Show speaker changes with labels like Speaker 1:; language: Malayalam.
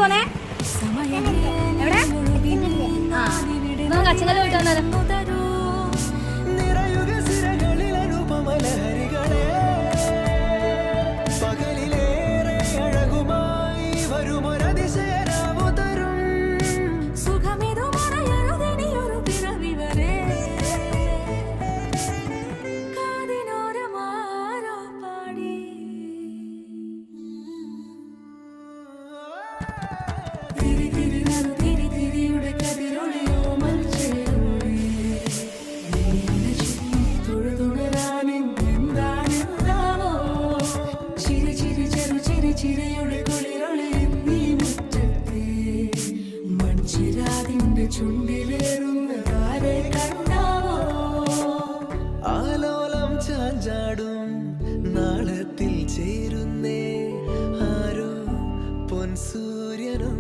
Speaker 1: പോന്നേ? എവിടെ? ആ നമുക്ക് അച്ഛനെ പോയിട്ട് വന്നാലോ?
Speaker 2: ആലോലം ചാഞ്ചാടും നാളത്തിൽ ചേരുന്നേ ആരോ പൊൻസൂര്യനും